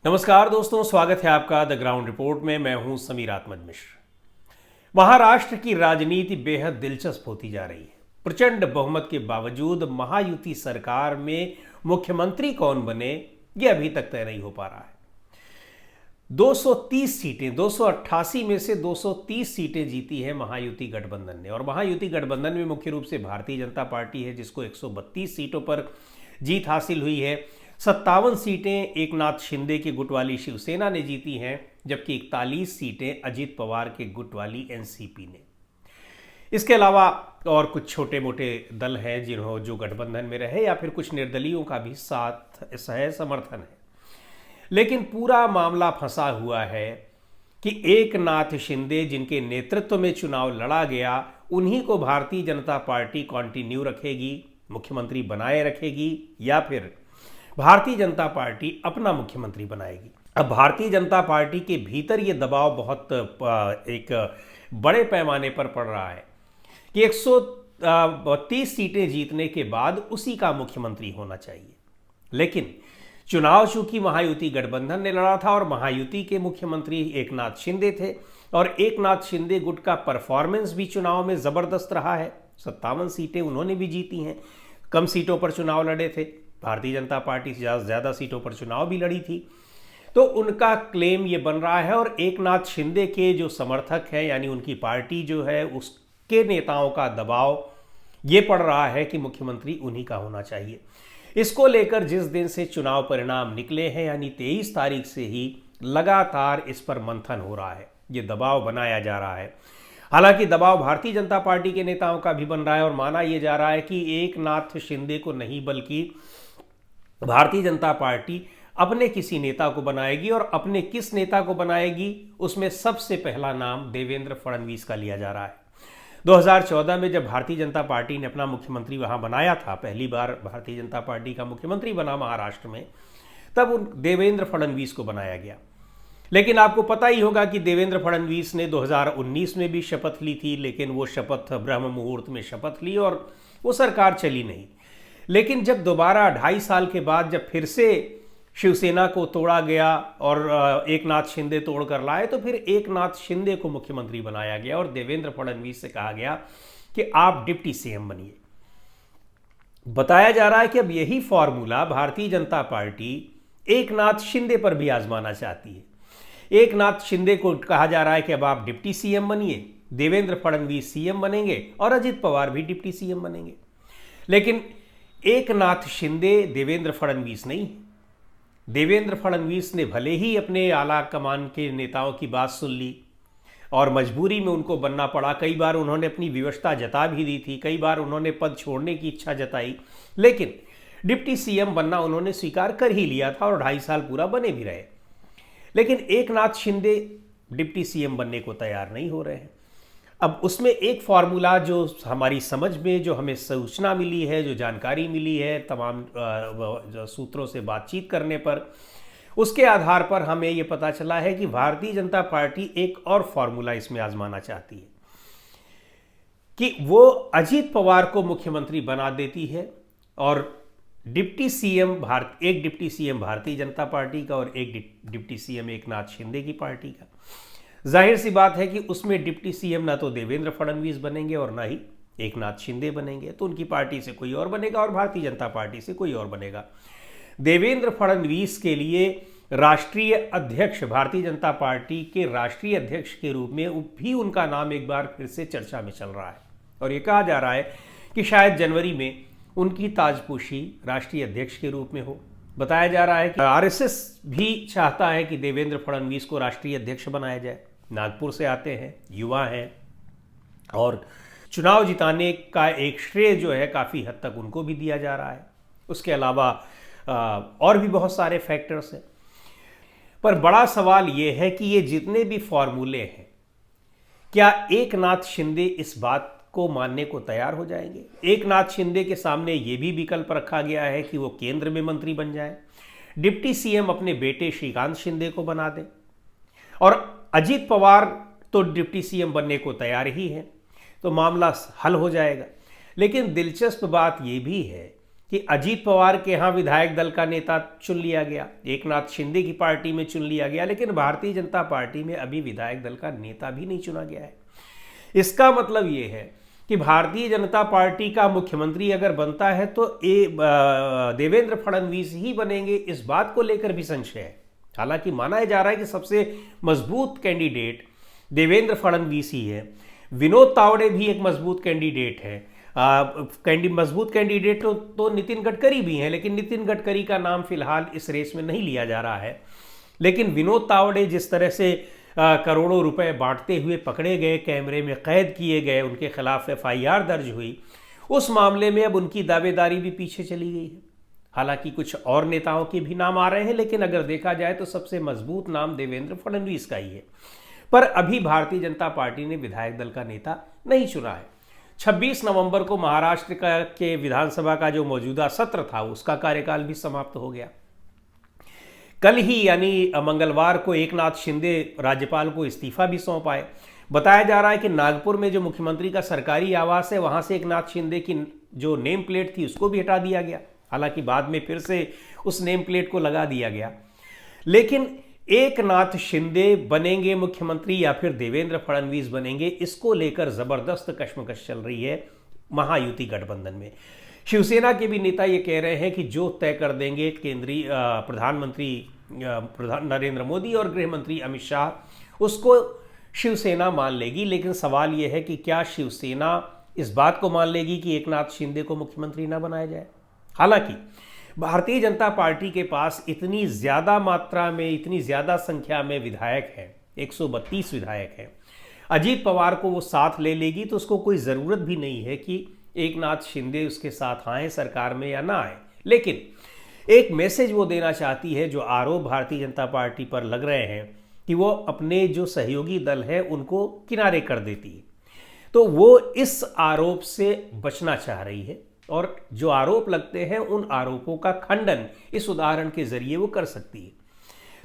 नमस्कार दोस्तों, स्वागत है आपका द ग्राउंड रिपोर्ट में। मैं हूं समीर आत्मज मिश्र। महाराष्ट्र की राजनीति बेहद दिलचस्प होती जा रही है। प्रचंड बहुमत के बावजूद महायुति सरकार में मुख्यमंत्री कौन बने, यह अभी तक तय नहीं हो पा रहा है। 230 सीटें, 288 में से 230 सीटें जीती है महायुति गठबंधन ने। और महायुति गठबंधन में मुख्य रूप से भारतीय जनता पार्टी है, जिसको 132 सीटों पर जीत हासिल हुई है। 57 सीटें एकनाथ शिंदे की गुट वाली शिवसेना ने जीती हैं, जबकि 41 सीटें अजित पवार के गुट वाली एनसीपी ने। इसके अलावा और कुछ छोटे मोटे दल हैं जो गठबंधन में रहे, या फिर कुछ निर्दलीयों का भी साथ सह समर्थन है। लेकिन पूरा मामला फंसा हुआ है कि एकनाथ शिंदे जिनके नेतृत्व में चुनाव लड़ा गया, उन्हीं को भारतीय जनता पार्टी कंटिन्यू रखेगी, मुख्यमंत्री बनाए रखेगी, या फिर भारतीय जनता पार्टी अपना मुख्यमंत्री बनाएगी। अब भारतीय जनता पार्टी के भीतर ये दबाव बहुत एक बड़े पैमाने पर पड़ रहा है कि 130 सीटें जीतने के बाद उसी का मुख्यमंत्री होना चाहिए। लेकिन चुनाव चूंकि महायुति गठबंधन ने लड़ा था और महायुति के मुख्यमंत्री एकनाथ शिंदे थे, और एकनाथ शिंदे गुट का परफॉर्मेंस भी चुनाव में ज़बरदस्त रहा है। 57 सीटें उन्होंने भी जीती हैं। कम सीटों पर चुनाव लड़े थे, भारतीय जनता पार्टी से ज़्यादा सीटों पर चुनाव भी लड़ी थी। तो उनका क्लेम ये बन रहा है, और एकनाथ शिंदे के जो समर्थक हैं, यानी उनकी पार्टी जो है, उसके नेताओं का दबाव ये पड़ रहा है कि मुख्यमंत्री उन्हीं का होना चाहिए। इसको लेकर जिस दिन से चुनाव परिणाम निकले हैं, यानी 23 तारीख से ही लगातार इस पर मंथन हो रहा है, ये दबाव बनाया जा रहा है। हालांकि दबाव भारतीय जनता पार्टी के नेताओं का भी बन रहा है, और माना यह जा रहा है कि एकनाथ शिंदे को नहीं बल्कि भारतीय जनता पार्टी अपने किसी नेता को बनाएगी। और अपने किस नेता को बनाएगी, उसमें सबसे पहला नाम देवेंद्र फडणवीस का लिया जा रहा है। 2014 में जब भारतीय जनता पार्टी ने अपना मुख्यमंत्री वहां बनाया था, पहली बार भारतीय जनता पार्टी का मुख्यमंत्री बना महाराष्ट्र में, तब उन देवेंद्र फडणवीस को बनाया गया। लेकिन आपको पता ही होगा कि देवेंद्र फडणवीस ने 2019 में भी शपथ ली थी, लेकिन वो शपथ ब्रह्म मुहूर्त में शपथ ली और वो सरकार चली नहीं। लेकिन जब दोबारा 2.5 साल के बाद जब फिर से शिवसेना को तोड़ा गया और एकनाथ शिंदे तोड़ कर लाए, तो फिर एकनाथ शिंदे को मुख्यमंत्री बनाया गया और देवेंद्र फडणवीस से कहा गया कि आप डिप्टी सीएम बनिए। बताया जा रहा है कि अब यही फॉर्मूला भारतीय जनता पार्टी एकनाथ शिंदे पर भी आजमाना चाहती है। एकनाथ शिंदे को कहा जा रहा है कि अब आप डिप्टी सीएम बनिए, देवेंद्र फडणवीस सीएम बनेंगे और अजित पवार भी डिप्टी सीएम बनेंगे। लेकिन एकनाथ शिंदे देवेंद्र फडणवीस नहीं है। देवेंद्र फडणवीस ने भले ही अपने आला कमान के नेताओं की बात सुन ली और मजबूरी में उनको बनना पड़ा। कई बार उन्होंने अपनी विवशता जता भी दी थी, कई बार उन्होंने पद छोड़ने की इच्छा जताई, लेकिन डिप्टी सीएम बनना उन्होंने स्वीकार कर ही लिया था और 2.5 साल पूरा बने भी रहे। लेकिन एकनाथ शिंदे डिप्टी सीएम बनने को तैयार नहीं हो रहे हैं। अब उसमें एक फार्मूला जो हमारी समझ में, जो हमें सूचना मिली है, जो जानकारी मिली है तमाम सूत्रों से बातचीत करने पर, उसके आधार पर हमें ये पता चला है कि भारतीय जनता पार्टी एक और फार्मूला इसमें आजमाना चाहती है कि वो अजित पवार को मुख्यमंत्री बना देती है और डिप्टी सीएम एक deputy CM Bharatiya Janata party का और एक डिप्टी सीएम एकनाथ शिंदे की पार्टी का। जाहिर सी बात है कि उसमें डिप्टी सीएम ना तो देवेंद्र फडणवीस बनेंगे और ना ही एकनाथ शिंदे बनेंगे, तो उनकी पार्टी से कोई और बनेगा और भारतीय जनता पार्टी से कोई और बनेगा। देवेंद्र फडणवीस के लिए राष्ट्रीय अध्यक्ष, भारतीय जनता पार्टी के राष्ट्रीय अध्यक्ष के रूप में भी उनका नाम एक बार फिर से चर्चा में चल रहा है और ये कहा जा रहा है कि शायद जनवरी में उनकी ताजपोशी राष्ट्रीय अध्यक्ष के रूप में हो। बताया जा रहा है कि आरएसएस भी चाहता है कि देवेंद्र फडणवीस को राष्ट्रीय अध्यक्ष बनाया जाए। नागपुर से आते हैं, युवा हैं और चुनाव जिताने का एक श्रेय जो है काफ़ी हद तक उनको भी दिया जा रहा है। उसके अलावा और भी बहुत सारे फैक्टर्स हैं, पर बड़ा सवाल ये है कि ये जितने भी फॉर्मूले हैं, क्या एकनाथ शिंदे इस बात को मानने को तैयार हो जाएंगे? एकनाथ शिंदे के सामने ये भी विकल्प रखा गया है कि वो केंद्र में मंत्री बन जाए, डिप्टी सीएम अपने बेटे श्रीकांत शिंदे को बना दें, और अजित पवार तो डिप्टी सीएम बनने को तैयार ही है, तो मामला हल हो जाएगा। लेकिन दिलचस्प बात यह भी है कि अजीत पवार के यहाँ विधायक दल का नेता चुन लिया गया, एकनाथ शिंदे की पार्टी में चुन लिया गया, लेकिन भारतीय जनता पार्टी में अभी विधायक दल का नेता भी नहीं चुना गया है। इसका मतलब ये है कि भारतीय जनता पार्टी का मुख्यमंत्री अगर बनता है तो देवेंद्र फडणवीस ही बनेंगे, इस बात को लेकर भी संशय है। हालांकि माना जा रहा है कि सबसे मजबूत कैंडिडेट देवेंद्र फडणवीस ही है। विनोद तावड़े भी एक मजबूत कैंडिडेट है। मजबूत कैंडिडेट तो नितिन गडकरी भी हैं, लेकिन नितिन गडकरी का नाम फिलहाल इस रेस में नहीं लिया जा रहा है। लेकिन विनोद तावड़े जिस तरह से करोड़ों रुपए बांटते हुए पकड़े गए, कैमरे में कैद किए गए, उनके खिलाफ FIR दर्ज हुई, उस मामले में अब उनकी दावेदारी भी पीछे चली गई है। हालांकि कुछ और नेताओं के भी नाम आ रहे हैं, लेकिन अगर देखा जाए तो सबसे मजबूत नाम देवेंद्र फडणवीस का ही है। पर अभी भारतीय जनता पार्टी ने विधायक दल का नेता नहीं चुना है। 26 नवंबर को महाराष्ट्र के विधानसभा का जो मौजूदा सत्र था उसका कार्यकाल भी समाप्त हो गया। कल ही यानी मंगलवार को एकनाथ शिंदे राज्यपाल को इस्तीफा भी सौंप आए। बताया जा रहा है कि नागपुर में जो मुख्यमंत्री का सरकारी आवास है वहां से एकनाथ शिंदे की जो नेम प्लेट थी उसको भी हटा दिया गया। हालांकि बाद में फिर से उस नेम प्लेट को लगा दिया गया। लेकिन एकनाथ शिंदे बनेंगे मुख्यमंत्री या फिर देवेंद्र फडणवीस बनेंगे, इसको लेकर जबरदस्त कश्मकश चल रही है महायुति गठबंधन में। शिवसेना के भी नेता ये कह रहे हैं कि जो तय कर देंगे केंद्रीय प्रधानमंत्री नरेंद्र मोदी और गृह मंत्री अमित शाह, उसको शिवसेना मान लेगी। लेकिन सवाल यह है कि क्या शिवसेना इस बात को मान लेगी कि एकनाथ शिंदे को मुख्यमंत्री ना बनाया जाए। हालांकि भारतीय जनता पार्टी के पास इतनी ज़्यादा मात्रा में, इतनी ज़्यादा संख्या में विधायक हैं, 132 विधायक हैं, अजीत पवार को वो साथ ले लेगी तो उसको कोई ज़रूरत भी नहीं है कि एकनाथ शिंदे उसके साथ आए सरकार में या ना आए। लेकिन एक मैसेज वो देना चाहती है, जो आरोप भारतीय जनता पार्टी पर लग रहे हैं कि वो अपने जो सहयोगी दल है उनको किनारे कर देती है, तो वो इस आरोप से बचना चाह रही है। और जो आरोप लगते हैं उन आरोपों का खंडन इस उदाहरण के जरिए वो कर सकती है।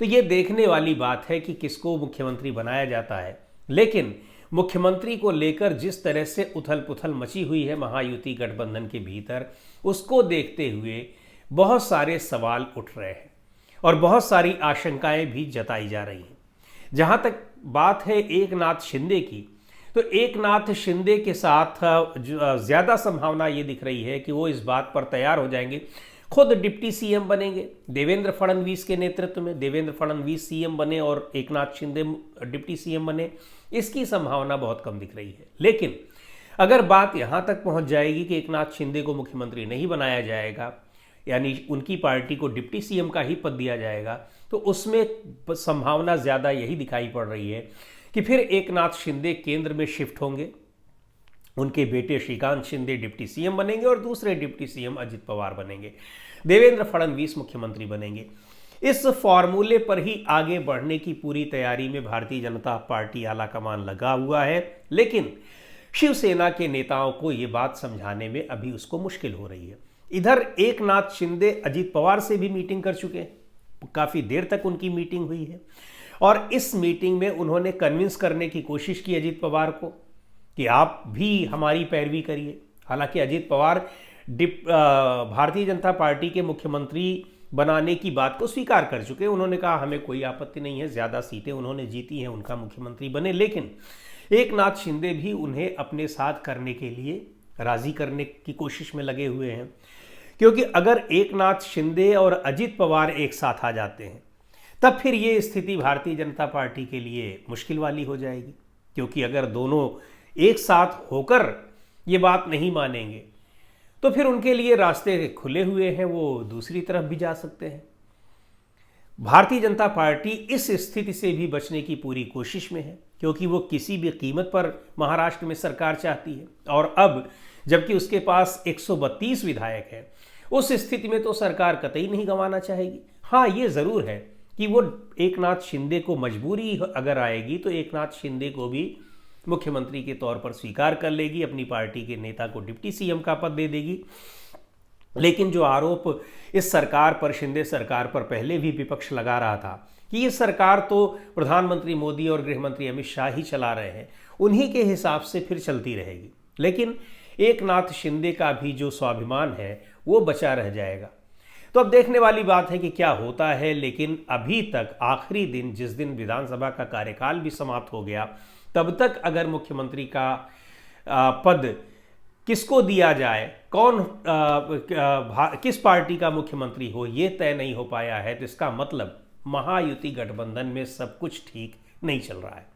तो ये देखने वाली बात है कि किसको मुख्यमंत्री बनाया जाता है। लेकिन मुख्यमंत्री को लेकर जिस तरह से उथल पुथल मची हुई है महायुति गठबंधन के भीतर, उसको देखते हुए बहुत सारे सवाल उठ रहे हैं और बहुत सारी आशंकाएं भी जताई जा रही हैं। जहां तक बात है एकनाथ शिंदे की, तो एकनाथ शिंदे के साथ ज़्यादा संभावना ये दिख रही है कि वो इस बात पर तैयार हो जाएंगे, खुद डिप्टी सीएम बनेंगे देवेंद्र फडणवीस के नेतृत्व में। देवेंद्र फडणवीस सीएम बने और एकनाथ शिंदे डिप्टी सीएम बने, इसकी संभावना बहुत कम दिख रही है। लेकिन अगर बात यहाँ तक पहुँच जाएगी कि एकनाथ शिंदे को मुख्यमंत्री नहीं बनाया जाएगा, यानी उनकी पार्टी को डिप्टी सीएम का ही पद दिया जाएगा, तो उसमें संभावना ज़्यादा यही दिखाई पड़ रही है कि फिर एकनाथ शिंदे केंद्र में शिफ्ट होंगे, उनके बेटे श्रीकांत शिंदे डिप्टी सीएम बनेंगे और दूसरे डिप्टी सीएम अजित पवार बनेंगे, देवेंद्र फडणवीस मुख्यमंत्री बनेंगे। इस फॉर्मूले पर ही आगे बढ़ने की पूरी तैयारी में भारतीय जनता पार्टी आलाकमान लगा हुआ है। लेकिन शिवसेना के नेताओं को ये बात समझाने में अभी उसको मुश्किल हो रही है। इधर एकनाथ शिंदे अजित पवार से भी मीटिंग कर चुके हैं, काफ़ी देर तक उनकी मीटिंग हुई है और इस मीटिंग में उन्होंने कन्विंस करने की कोशिश की अजित पवार को कि आप भी हमारी पैरवी करिए। हालांकि अजित पवार भारतीय जनता पार्टी के मुख्यमंत्री बनाने की बात को स्वीकार कर चुके। उन्होंने कहा हमें कोई आपत्ति नहीं है, ज़्यादा सीटें उन्होंने जीती हैं, उनका मुख्यमंत्री बने। लेकिन एकनाथ शिंदे भी उन्हें अपने साथ करने के लिए राज़ी करने की कोशिश में लगे हुए हैं, क्योंकि अगर एकनाथ शिंदे और अजित पवार एक साथ आ जाते हैं तब फिर ये स्थिति भारतीय जनता पार्टी के लिए मुश्किल वाली हो जाएगी। क्योंकि अगर दोनों एक साथ होकर ये बात नहीं मानेंगे तो फिर उनके लिए रास्ते खुले हुए हैं, वो दूसरी तरफ भी जा सकते हैं। भारतीय जनता पार्टी इस स्थिति से भी बचने की पूरी कोशिश में है, क्योंकि वो किसी भी कीमत पर महाराष्ट्र में सरकार चाहती है। और अब जबकि उसके पास 132 विधायक हैं, उस स्थिति में तो सरकार कतई नहीं गंवाना चाहेगी। हाँ, ये ज़रूर है कि वो एकनाथ शिंदे को मजबूरी अगर आएगी तो एकनाथ शिंदे को भी मुख्यमंत्री के तौर पर स्वीकार कर लेगी, अपनी पार्टी के नेता को डिप्टी सीएम का पद दे देगी। लेकिन जो आरोप इस सरकार पर, शिंदे सरकार पर पहले भी विपक्ष लगा रहा था कि ये सरकार तो प्रधानमंत्री मोदी और गृह मंत्री अमित शाह ही चला रहे हैं, उन्हीं के हिसाब से फिर चलती रहेगी। लेकिन एकनाथ शिंदे का भी जो स्वाभिमान है वो बचा रह जाएगा। तो अब देखने वाली बात है कि क्या होता है, लेकिन अभी तक आखिरी दिन, जिस दिन विधानसभा का कार्यकाल भी समाप्त हो गया, तब तक अगर मुख्यमंत्री का पद किसको दिया जाए, कौन किस पार्टी का मुख्यमंत्री हो, ये तय नहीं हो पाया है। तो इसका मतलब महायुति गठबंधन में सब कुछ ठीक नहीं चल रहा है।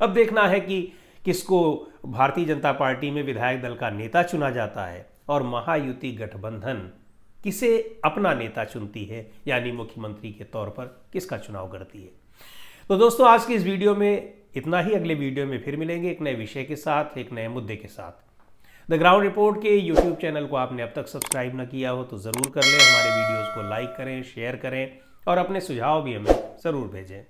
अब देखना है कि किसको भारतीय जनता पार्टी में विधायक दल का नेता चुना जाता है और महायुति गठबंधन किसे अपना नेता चुनती है, यानी मुख्यमंत्री के तौर पर किसका चुनाव करती है। तो दोस्तों, आज की इस वीडियो में इतना ही। अगले वीडियो में फिर मिलेंगे एक नए विषय के साथ, एक नए मुद्दे के साथ। द ग्राउंड रिपोर्ट के यूट्यूब चैनल को आपने अब तक सब्सक्राइब न किया हो तो ज़रूर कर लें। हमारे वीडियोज़ को लाइक करें, शेयर करें और अपने सुझाव भी हमें ज़रूर भेजें।